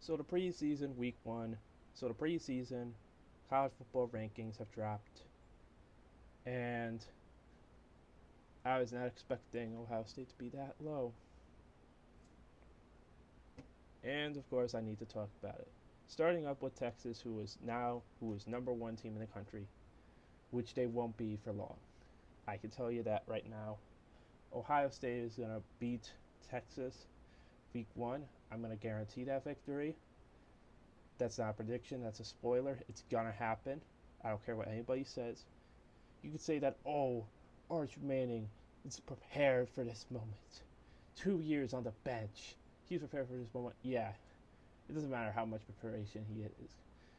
So the preseason week 1, so the preseason college football rankings have dropped, and I was not expecting Ohio State to be that low. And of course, I need to talk about it. Starting up with Texas, who is number one team in the country, which they won't be for long. I can tell you that right now. Ohio State is going to beat Texas week 1. I'm going to guarantee that victory. That's not a prediction, that's a spoiler. It's going to happen. I don't care what anybody says. You could say that, oh, Arch Manning is prepared for this moment. 2 years on the bench. He's prepared for this moment. Yeah, it doesn't matter how much preparation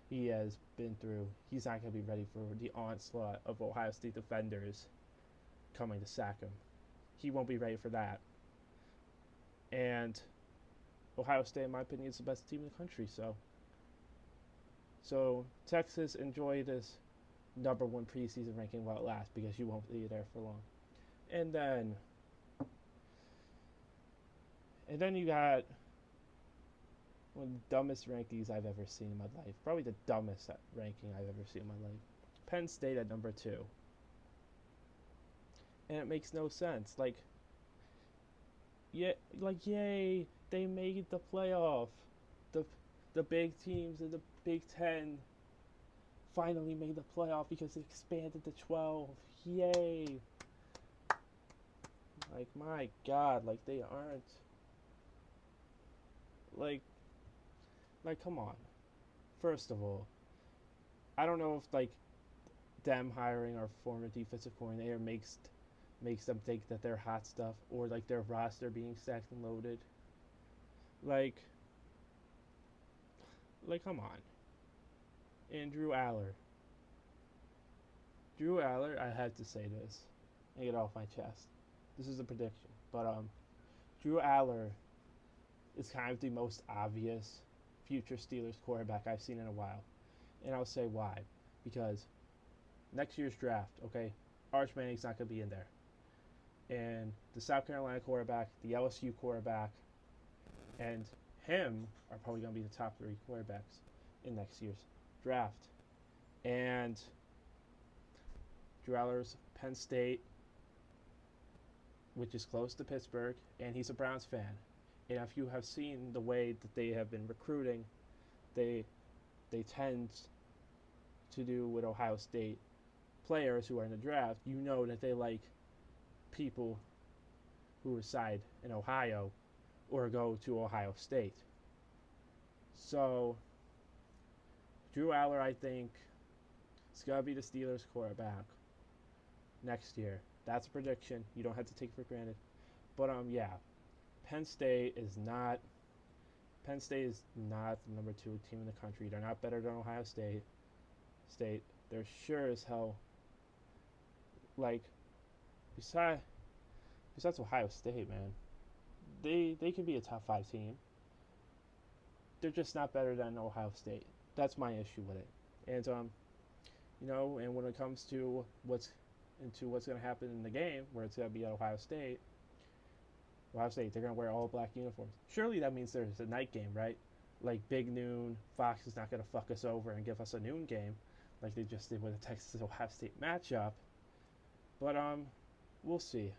he has been through. He's not going to be ready for the onslaught of Ohio State defenders coming to sack him. He won't be ready for that. And Ohio State, in my opinion, is the best team in the country. So Texas, enjoy this number one preseason ranking while it lasts, because you won't be there for long. And then you got one of the dumbest rankings I've ever seen in my life. Probably the dumbest ranking I've ever seen in my life. Penn State at number 2. And it makes no sense. Yay, they made the playoff. The the big teams in the Big Ten finally made the playoff because it expanded to 12. Yay! My God, they aren't like come on. First of all, I don't know if them hiring our former defensive coordinator makes them think that they're hot stuff, or their roster being stacked and loaded. Like come on. And Drew Aller, I had to say this and get it off my chest. This is a prediction, but Drew Aller is kind of the most obvious future Steelers quarterback I've seen in a while, and I'll say why. Because next year's draft, okay, Arch Manning's not going to be in there, and the South Carolina quarterback, the LSU quarterback, and him are probably going to be the top 3 quarterbacks in next year's draft. And Drew Aller's Penn State, which is close to Pittsburgh, and he's a Browns fan. And if you have seen the way that they have been recruiting, they tend to do with Ohio State players who are in the draft. You know that they like people who reside in Ohio or go to Ohio State. So Drew Aller, I think, is going to be the Steelers quarterback next year. That's a prediction. You don't have to take it for granted. But yeah, Penn State is not the number 2 team in the country. They're not better than Ohio State. They're sure as hell, besides Ohio State, man, they can be a top 5 team. They're just not better than Ohio State. That's my issue with it. And and when it comes to what's going to happen in the game, where it's going to be at Ohio State, they're going to wear all black uniforms. Surely that means there's a night game, right? Big noon. Fox is not going to fuck us over and give us a noon game like they just did with the Texas Ohio State matchup. But we'll see.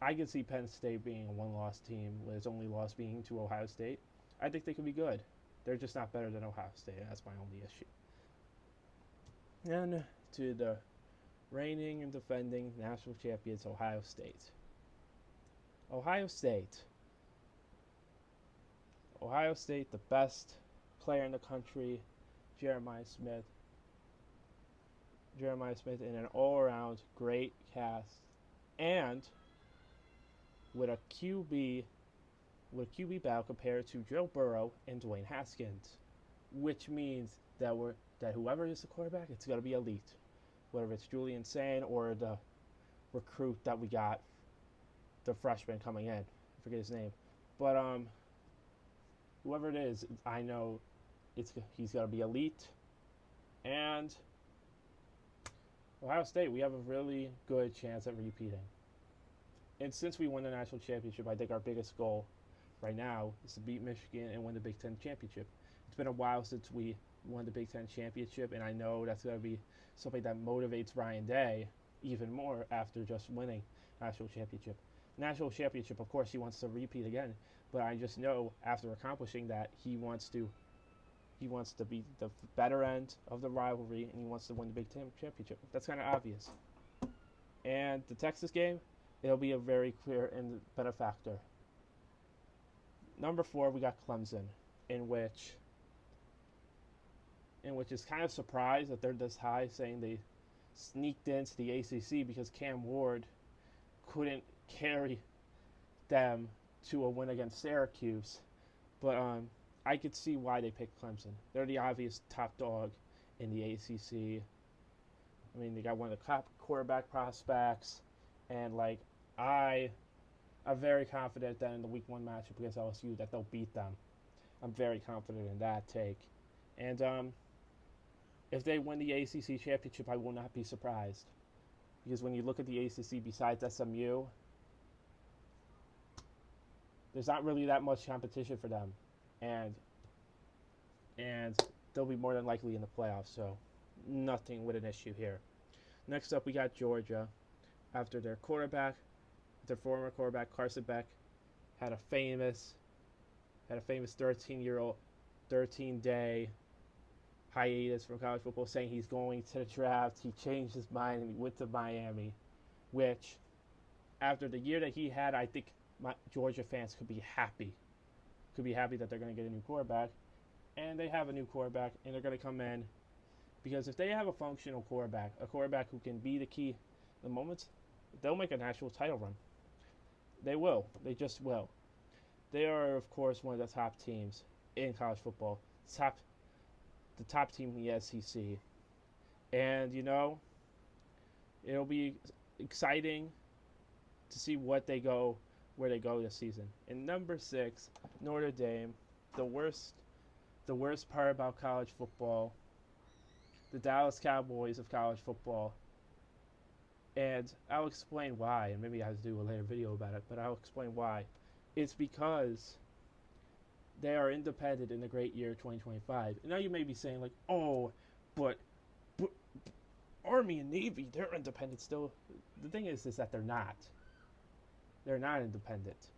I could see Penn State being a one-loss team with its only loss being to Ohio State. I think they could be good. They're just not better than Ohio State, and that's my only issue. And to the reigning and defending national champions, Ohio State. Ohio State, the best player in the country, Jeremiah Smith in an all-around great cast, and with a QB battle compared to Joe Burrow and Dwayne Haskins, which means that whoever is the quarterback, it's going to be elite, whether it's Julian Sand or the recruit that we got, the freshman coming in. I forget his name, but whoever it is, I know he's going to be elite. And Ohio State, we have a really good chance at repeating. And since we won the national championship, I think our biggest goal right now is to beat Michigan and win the Big Ten championship. It's been a while since we won the Big Ten championship, and I know that's going to be something that motivates Ryan Day even more after just winning national championship. National championship, of course, he wants to repeat again, but I just know after accomplishing that, he wants to be the better end of the rivalry, and he wants to win the Big Ten championship. That's kind of obvious. And the Texas game, it'll be a very clear and benefactor. Number 4, we got Clemson, in which is kind of surprised that they're this high, saying they sneaked into the ACC because Cam Ward couldn't carry them to a win against Syracuse. But I could see why they picked Clemson. They're the obvious top dog in the ACC. I mean, they got one of the top quarterback prospects, and I'm very confident that in the Week 1 matchup against LSU that they'll beat them. I'm very confident in that take. And if they win the ACC championship, I will not be surprised. Because when you look at the ACC besides SMU, there's not really that much competition for them. And they'll be more than likely in the playoffs, so nothing with an issue here. Next up, we got Georgia. After their former quarterback Carson Beck had a famous 13-day hiatus from college football, saying he's going to the draft. He changed his mind and he went to Miami, which after the year that he had, I think Georgia fans could be happy. Could be happy that they're going to get a new quarterback, and they have a new quarterback, and they're going to come in because if they have a functional quarterback, a quarterback who can be the key the moments, they'll make a national title run. They will. They just will. They are, of course, one of the top teams in college football. The top team in the SEC. And, it'll be exciting to see where they go this season. And number 6, Notre Dame, the worst part about college football, the Dallas Cowboys of college football. And I'll explain why, and maybe I have to do a later video about it, but I'll explain why. It's because they are independent in the great year 2025. And now you may be saying, but Army and Navy, they're independent still. The thing is that they're not. They're not independent.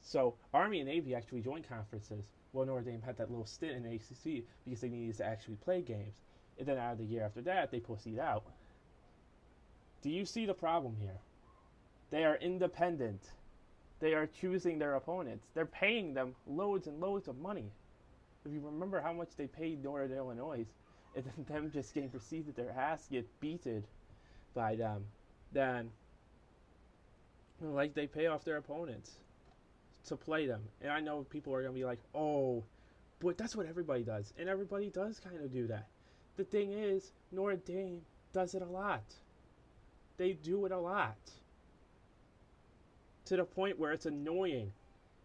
So Army and Navy actually joined conferences, while Notre Dame had that little stint in the ACC because they needed to actually play games. And then out of the year after that, they pussied out. Do you see the problem here? They are independent. They are choosing their opponents. They're paying them loads and loads of money. If you remember how much they paid Northern Illinois, and then them just getting proceeded their ass get beaten by them, then they pay off their opponents to play them. And I know people are going to be like, oh, but that's what everybody does. And everybody does kind of do that. The thing is, Notre Dame does it a lot. They do it a lot. To the point where it's annoying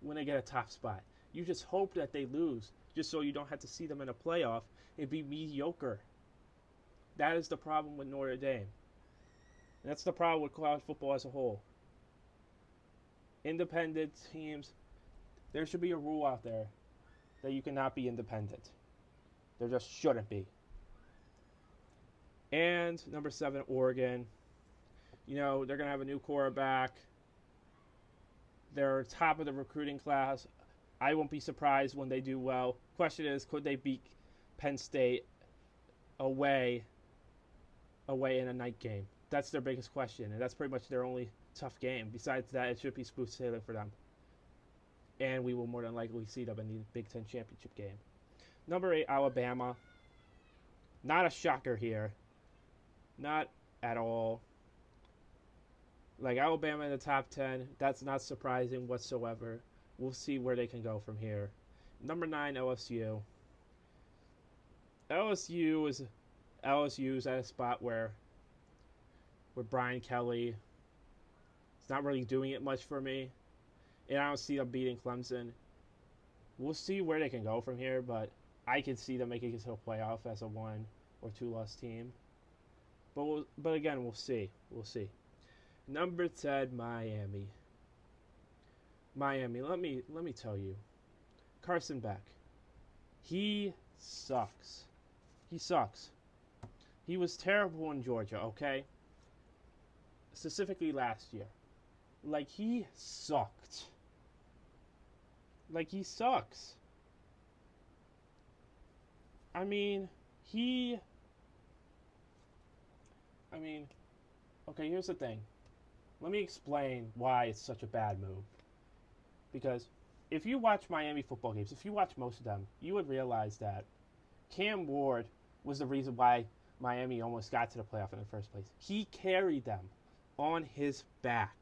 when they get a top spot. You just hope that they lose, just so you don't have to see them in a playoff and be mediocre. That is the problem with Notre Dame. And that's the problem with college football as a whole. Independent teams, there should be a rule out there that you cannot be independent. There just shouldn't be. And number 7, Oregon. They're going to have a new quarterback. They're top of the recruiting class. I won't be surprised when they do well. Question is, could they beat Penn State away in a night game? That's their biggest question, and that's pretty much their only tough game. Besides that, it should be smooth sailing for them. And we will more than likely see them in the Big Ten championship game. Number 8, Alabama. Not a shocker here. Not at all. Alabama in the top 10, that's not surprising whatsoever. We'll see where they can go from here. Number 9, LSU. LSU is at a spot where Brian Kelly is not really doing it much for me. And I don't see them beating Clemson. We'll see where they can go from here, but I can see them making it to the playoff as a 1 or 2 loss team. But again, we'll see. We'll see. Number 10, Miami. Miami, let me tell you, Carson Beck, he sucks. He sucks. He was terrible in Georgia, okay? Specifically last year. Like, he sucked. Like, he sucks. I mean, okay, here's the thing. Let me explain why it's such a bad move. Because if you watch Miami football games, if you watch most of them, you would realize that Cam Ward was the reason why Miami almost got to the playoff in the first place. He carried them on his back.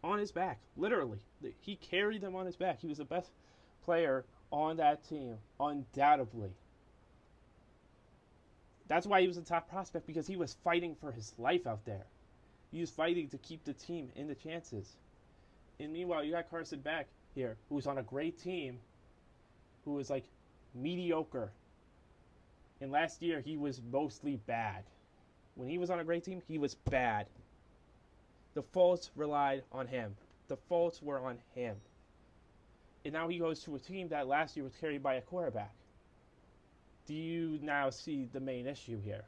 On his back, literally. He carried them on his back. He was the best player on that team, undoubtedly. That's why he was a top prospect, because he was fighting for his life out there. He was fighting to keep the team in the chances. And meanwhile, you got Carson Beck here, who's on a great team, who is like mediocre. And last year, he was mostly bad. When he was on a great team, he was bad. The faults relied on him. The faults were on him. And now he goes to a team that last year was carried by a quarterback. Do you now see the main issue here?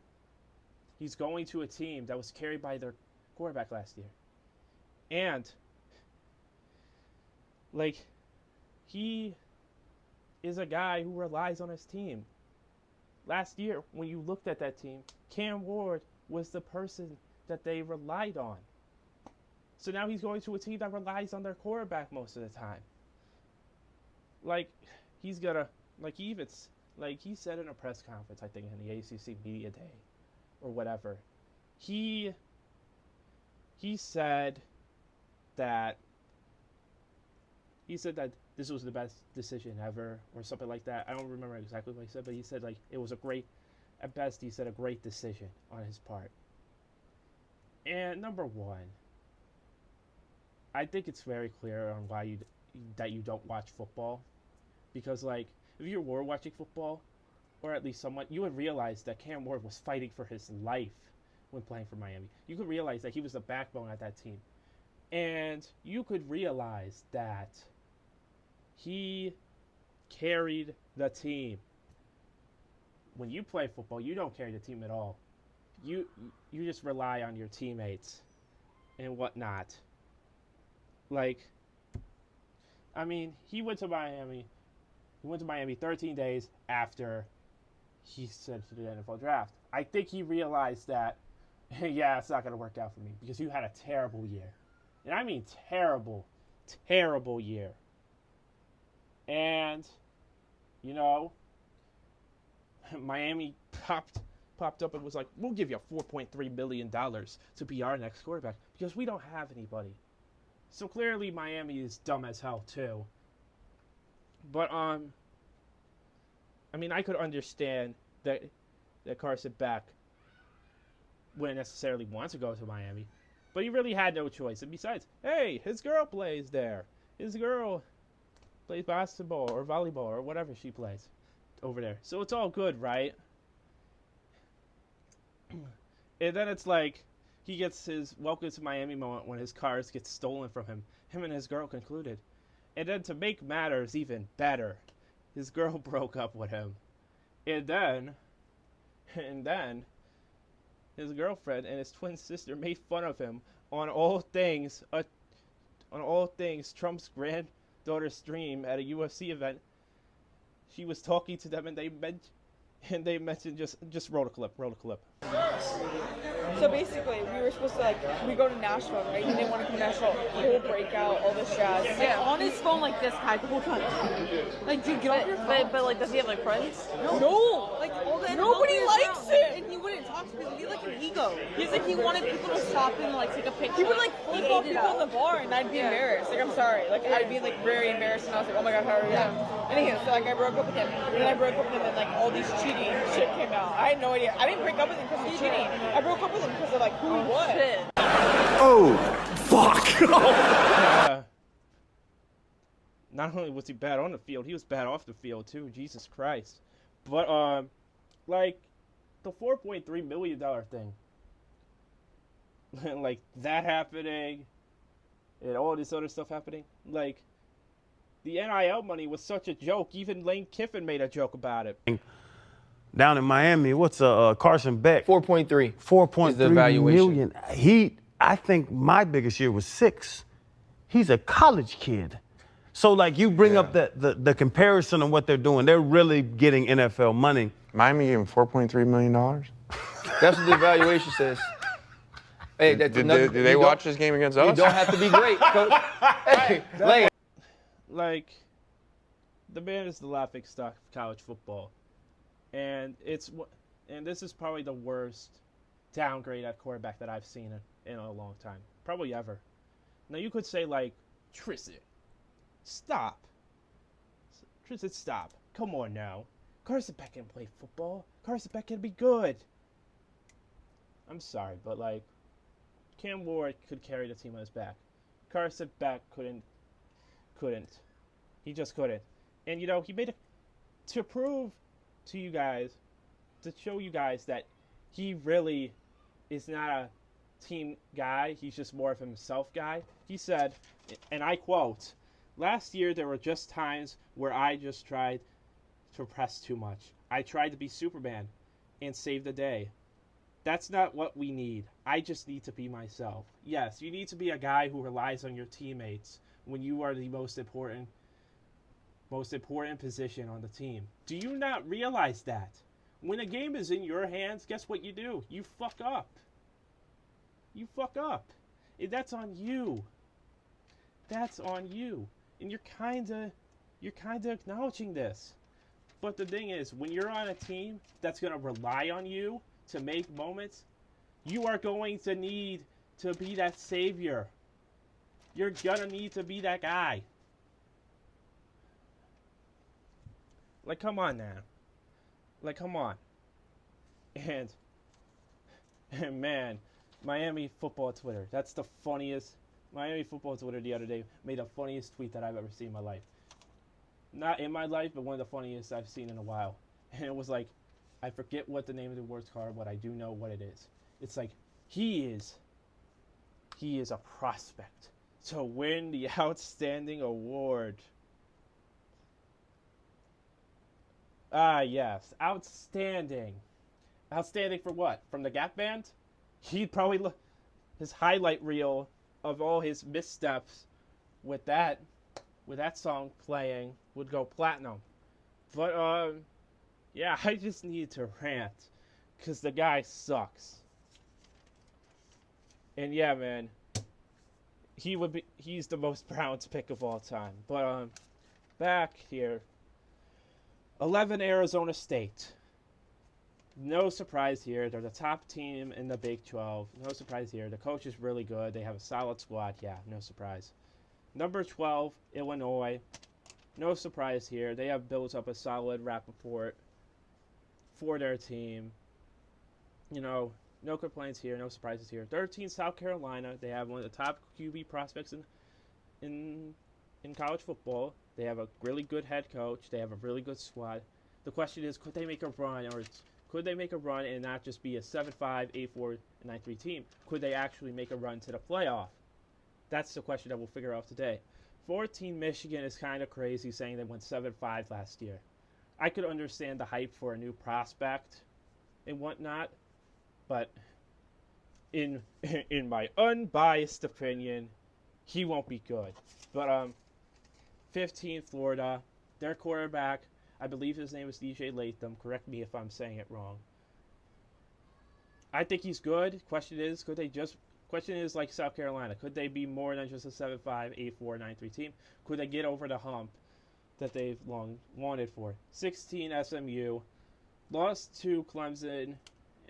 He's going to a team that was carried by their quarterback last year. And, like, he is a guy who relies on his team. Last year, when you looked at that team, Cam Ward was the person that they relied on. So now he's going to a team that relies on their quarterback most of the time. Like, he's gonna, like, he even, like, he said in a press conference, I think, in the ACC Media Day, or whatever, he said that this was the best decision ever, or something like that. I don't remember exactly what he said, but he said, like, it was a great, at best, he said a great decision on his part. And number one, I think it's very clear on why that you don't watch football. Because, like, if you were watching football, or at least somewhat, you would realize that Cam Ward was fighting for his life when playing for Miami. You could realize that he was the backbone of that team. And you could realize that he carried the team. When you play football, you don't carry the team at all. You just rely on your teammates and whatnot. Like, I mean, he went to Miami 13 days after he said to the NFL draft. I think he realized that, yeah, it's not going to work out for me because you had a terrible year. And I mean terrible, terrible year. And, you know, Miami popped up and was like, we'll give you $4.3 million to be our next quarterback because we don't have anybody. So clearly Miami is dumb as hell too. But I mean, I could understand that Carson Beck wouldn't necessarily want to go to Miami, but he really had no choice. And besides, hey, his girl plays there. His girl plays basketball or volleyball or whatever she plays over there. So it's all good, right? And then it's like he gets his welcome to Miami moment when his cars get stolen from him. Him and his girl concluded. And then to make matters even better, his girl broke up with him. And then his girlfriend and his twin sister made fun of him on all things Trump's granddaughter's stream at a UFC event. She was talking to them and they mentioned just roll a clip. So basically, we were supposed to, we go to Nashville, right? He didn't want to come to Nashville. Whole breakout, all this jazz. Yeah, on his phone like this, guy, the whole time. Like, dude, get off your phone. But does he have, friends? No! Like, all the Nobody likes him! And he wouldn't talk to people. He had, an ego. He's like, he wanted people to stop him and, take a picture. He would, flip off people in the bar, and I'd be embarrassed. I'm sorry. I'd be, very embarrassed, and I was like, oh my god, how are you? Yeah. Anyhow, so, I broke up with him. And then I broke up with him, and, all these cheating shit came out. I had no idea. I didn't break up with him because of cheating. I broke up with him because of, who he was. Shit. Oh, fuck! Not only was he bad on the field, he was bad off the field too. Jesus Christ! But the $4.3 million thing, that happening, and all this other stuff happening. Like, the NIL money was such a joke. Even Lane Kiffin made a joke about it. Down in Miami, what's Carson Beck? 4.3. 4.3 million. I think my biggest year was 6. He's a college kid. So, like, you bring up the comparison of what they're doing. They're really getting NFL money. Miami gave him $4.3 million? That's what the evaluation says. Hey, Did they watch this game against us? You don't have to be great, Coach. Hey, Lane. Like, the man is the laughing stock of college football. And this is probably the worst downgrade at quarterback that I've seen in a long time. Probably ever. Now, you could say, like, Tristan, stop. Tristan, stop. Come on now. Carson Beck can play football. Carson Beck can be good. I'm sorry, but, like, Cam Ward could carry the team on his back. Carson Beck couldn't. He just couldn't. And, you know, he made it to prove to you guys, to show you guys that he really is not a team guy. He's just more of himself guy. He said, and I quote, "Last year there were just times where I just tried to press too much. I tried to be Superman and save the day. That's not what we need. I just need to be myself." Yes, you need to be a guy who relies on your teammates when you are the most important position on the team. Do you not realize that? When a game is in your hands, guess what you do? You fuck up. You fuck up. And that's on you. That's on you. And you're kinda acknowledging this. But the thing is, when you're on a team that's gonna rely on you to make moments, you are going to need to be that savior. You're gonna need to be that guy. Like, come on now. Like, come on. And man, Miami football Twitter. That's the funniest. Miami football Twitter the other day made the funniest tweet that I've ever seen in my life. Not in my life, but one of the funniest I've seen in a while. And it was like, I forget what the name of the words are, but I do know what it is. It's like, he is a prospect to win the outstanding award. Ah, yes. Outstanding. Outstanding for what? From the Gap Band? He'd probably look his highlight reel of all his missteps with that song playing would go platinum. But yeah, I just need to rant because the guy sucks. And yeah, man, he's the most Browns pick of all time. But back here, 11 Arizona State. No surprise here. They're the top team in the Big 12. No surprise here. The coach is really good. They have a solid squad. Yeah, no surprise. Number 12, Illinois. No surprise here. They have built up a solid rapport for their team. You know, no complaints here. No surprises here. 13, South Carolina. They have one of the top QB prospects in college football. They have a really good head coach. They have a really good squad. The question is, could they make a run, or could they make a run and not just be a 7-5, 8-4, 9-3 team? Could they actually make a run to the playoff? That's the question that we'll figure out today. 14, Michigan is kind of crazy, saying they went 7-5 last year. I could understand the hype for a new prospect and whatnot, but in my unbiased opinion, he won't be good. But 15, Florida, their quarterback, I believe his name is DJ Latham. Correct me if I'm saying it wrong. I think he's good. Question is like South Carolina, could they be more than just a 7-5, 8-4, 9-3 team? Could they get over the hump that they've long wanted for? 16, SMU, lost to Clemson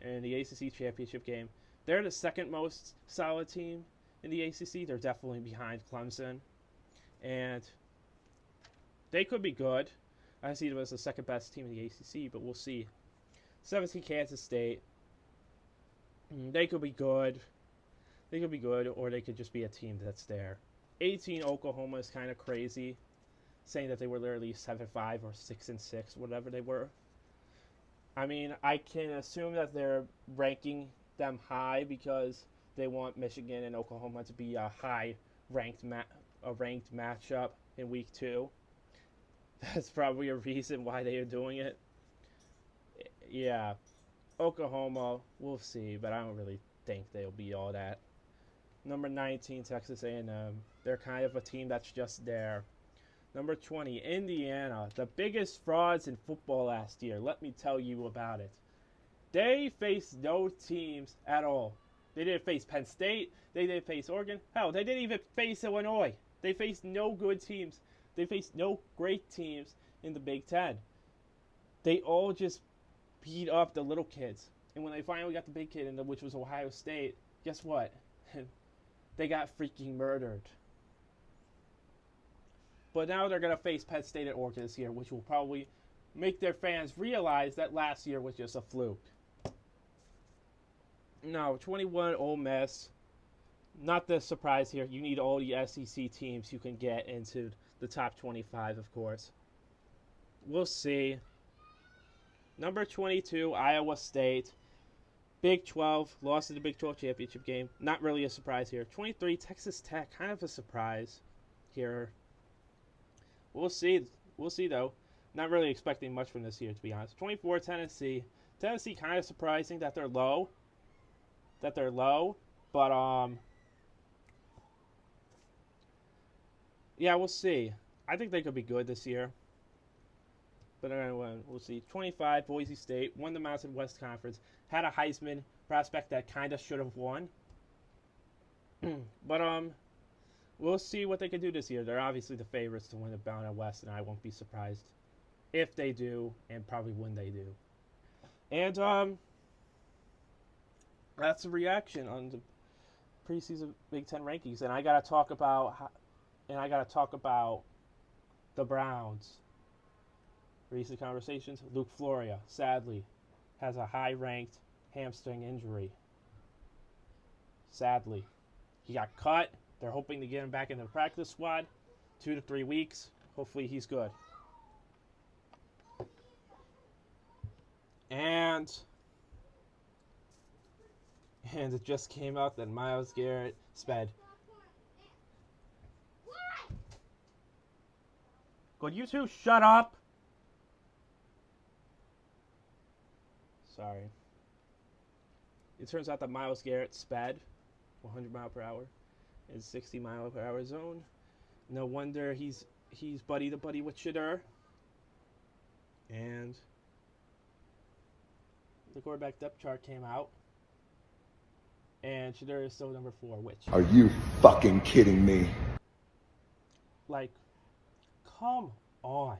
in the ACC championship game. They're the second most solid team in the ACC. They're definitely behind Clemson, and they could be good. I see them as the second best team in the ACC, but we'll see. 17, Kansas State. They could be good. They could be good, or they could just be a team that's there. 18, Oklahoma is kind of crazy, saying that they were literally 7-5 or 6-6, whatever they were. I mean, I can assume that they're ranking them high because they want Michigan and Oklahoma to be a high a ranked matchup in week 2. That's probably a reason why they are doing it. Yeah, Oklahoma, we'll see, but I don't really think they'll be all that. Number 19, Texas A&M. They're kind of a team that's just there. Number 20, Indiana. The biggest frauds in football last year. Let me tell you about it. They faced no teams at all. They didn't face Penn State. They didn't face Oregon. Hell, they didn't even face Illinois. They faced no good teams. They faced no great teams in the Big Ten. They all just beat up the little kids. And when they finally got the big kid, which was Ohio State, guess what? They got freaking murdered. But now they're going to face Penn State and Oregon this year, which will probably make their fans realize that last year was just a fluke. No, 21, Ole Miss. Not the surprise here. You need all the SEC teams you can get into the top 25, of course. We'll see. Number 22, Iowa State. Big 12, lost in the Big 12 championship game. Not really a surprise here. 23, Texas Tech, kind of a surprise here. We'll see. We'll see, though. Not really expecting much from this year, to be honest. 24, Tennessee. Tennessee, kind of surprising that they're low. But, yeah, we'll see. I think they could be good this year. But anyway, we'll see. 25, Boise State. Won the Mountain West Conference. Had a Heisman prospect that kind of should have won. But, we'll see what they can do this year. They're obviously the favorites to win the Mountain West, and I won't be surprised if they do, and probably when they do. And, that's a reaction on the preseason Big Ten rankings. And I gotta talk about the Browns. Recent conversations. Luke Floria, sadly, has a high-ranked hamstring injury. Sadly. He got cut. They're hoping to get him back in the practice squad. 2 to 3 weeks. Hopefully he's good. And it just came out that Myles Garrett sped. Could you two shut up? Sorry. It turns out that Myles Garrett sped 100 mile per hour in 60 mile per hour zone. No wonder he's buddy to buddy with Shedeur. And the quarterback depth chart came out. And Shedeur is still number 4, which... Are you fucking kidding me? Like, come on.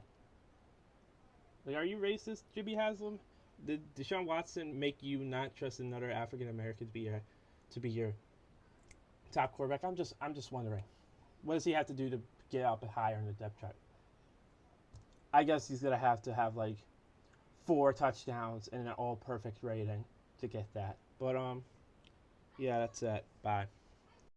Like, are you racist, Jimmy Haslam? Did Deshaun Watson make you not trust another African American to be your top quarterback? I'm just wondering. What does he have to do to get up higher in the depth chart? I guess he's gonna have to have like 4 touchdowns and an all perfect rating to get that. But yeah, that's it. Bye.